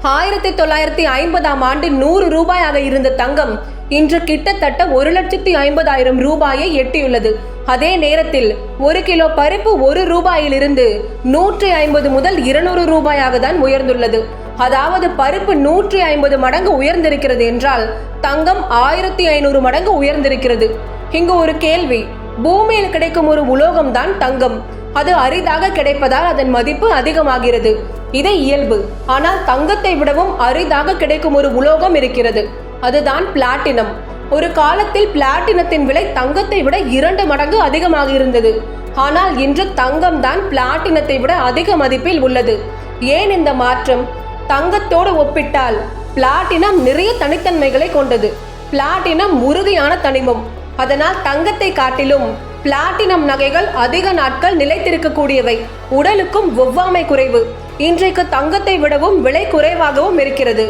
1950ஆம் ஆண்டு 100 ரூபாயாக இருந்த தங்கம் இன்று கிட்டத்தட்ட 1,50,000 ரூபாயை எட்டியுள்ளது. அதே நேரத்தில் 1 கிலோ பருப்பு 1 ரூபாயிலிருந்து 150 முதல் 200 ரூபாயாக தான் உயர்ந்துள்ளது. அதாவது பருப்பு 150 மடங்கு உயர்ந்திருக்கிறது என்றால் தங்கம் 1500 மடங்கு உயர்ந்திருக்கிறது. இங்கு ஒரு கேள்வி, பூமியில் கிடைக்கும் ஒரு உலோகம் தான் தங்கம். அது அரிதாக கிடைப்பதால் அதன் மதிப்பு அதிகமாகிறது. இது இயல்பு. ஆனால் தங்கத்தை விடவும் அரிதாக கிடைக்கும் ஒரு உலோகம் இருக்கிறது. அதுதான் பிளாட்டினம். ஒரு காலத்தில் பிளாட்டினத்தின் விலை தங்கத்தை விட 2 மடங்கு அதிகமாக இருந்தது. ஆனால் இன்று தங்கம் தான் பிளாட்டினத்தை விட அதிக மதிப்பில் உள்ளது. ஏன் இந்த மாற்றம்? தங்கத்தோடு ஒப்பிட்டால் பிளாட்டினம் நிறைய தனித்தன்மைகளை கொண்டது. பிளாட்டினம் உறுதியான தனிமம். அதனால் தங்கத்தை காட்டிலும் பிளாட்டினம் நகைகள் அதிக நாட்கள் நிலைத்திருக்கக்கூடியவை. உடலுக்கும் ஒவ்வாமை குறைவு. இன்றைக்கு தங்கத்தை விடவும் விலை குறைவாகவும் இருக்கிறது.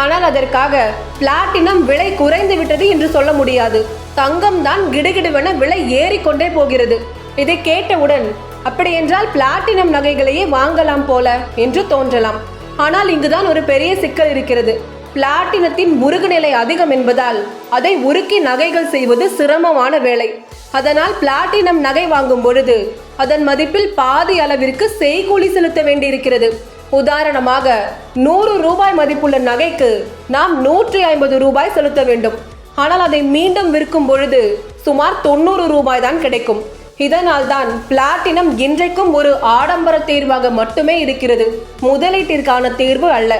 ஆனால் அதற்காக பிளாட்டினம் விலை குறைந்து விட்டது என்று சொல்ல முடியாது. தங்கம் தான் கிடுகிடுவென விலை ஏறிக்கொண்டே போகிறது. இதை கேட்டவுடன் அப்படியென்றால் பிளாட்டினம் நகைகளையே வாங்கலாம் போல என்று தோன்றலாம். ஆனால் இங்குதான் ஒரு பெரிய சிக்கல் இருக்கிறது. பிளாட்டினத்தின் உருகு நிலை அதிகம் என்பதால் அதை உருக்கி நகைகள் செய்வது சிரமமான வேலை. அதனால் பிளாட்டினம் நகை வாங்கும் பொழுது அதன் மதிப்பில் பாதி அளவிற்கு செய்கூலி செலுத்த வேண்டியிருக்கிறது. உதாரணமாக 100 ரூபாய் மதிப்புள்ள நகைக்கு நாம் 150 ரூபாய் செலுத்த வேண்டும். ஆனால் அதை மீண்டும் விற்கும் பொழுது சுமார் 90 ரூபாய் தான் கிடைக்கும். இதனால் தான் பிளாட்டினம் இன்றைக்கும் ஒரு ஆடம்பர தேர்வாக மட்டுமே இருக்கிறது, முதலீட்டிற்கான தேர்வு அல்ல.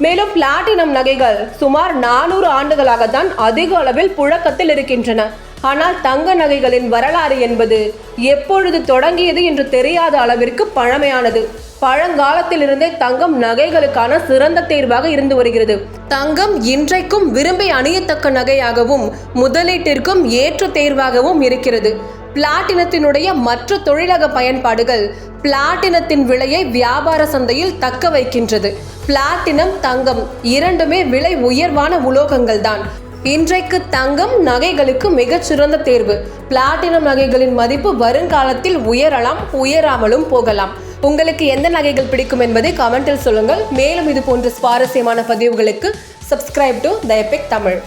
மேலும் பிளாட்டினம் நகைகள் சுமார் 400 ஆண்டுகளாக தான் அதிக அளவில் புழக்கத்தில் இருக்கின்றன. ஆனால் தங்க நகைகளின் வரலாறு என்பது எப்பொழுது தொடங்கியது என்று தெரியாத அளவிற்கு பழமையானது. பழங்காலத்திலிருந்தே தங்கம் நகைகளுக்கான சிறந்த தேர்வாக இருந்து வருகிறது. தங்கம் இன்றைக்கும் விரும்பி அணியத்தக்க நகையாகவும் முதலீட்டிற்கும் ஏற்ற தேர்வாகவும் இருக்கிறது. பிளாட்டினத்தினுடைய மற்ற தொழிலக பயன்பாடுகள் பிளாட்டினத்தின் விலையை வியாபார சந்தையில் தக்க வைக்கின்றது. பிளாட்டினம், தங்கம் இரண்டுமே விலை உயர்வான உலோகங்கள் தான். இன்றைக்கு தங்கம் நகைகளுக்கு மிகச்சிறந்த தேர்வு. பிளாட்டினம் நகைகளின் மதிப்பு வருங்காலத்தில் உயரலாம், உயராமலும் போகலாம். உங்களுக்கு எந்த நகைகள் பிடிக்கும் என்பதை கமெண்டில் சொல்லுங்கள். மேலும் இது போன்ற சுவாரஸ்யமான பதிவுகளுக்கு subscribe to the epic Tamil.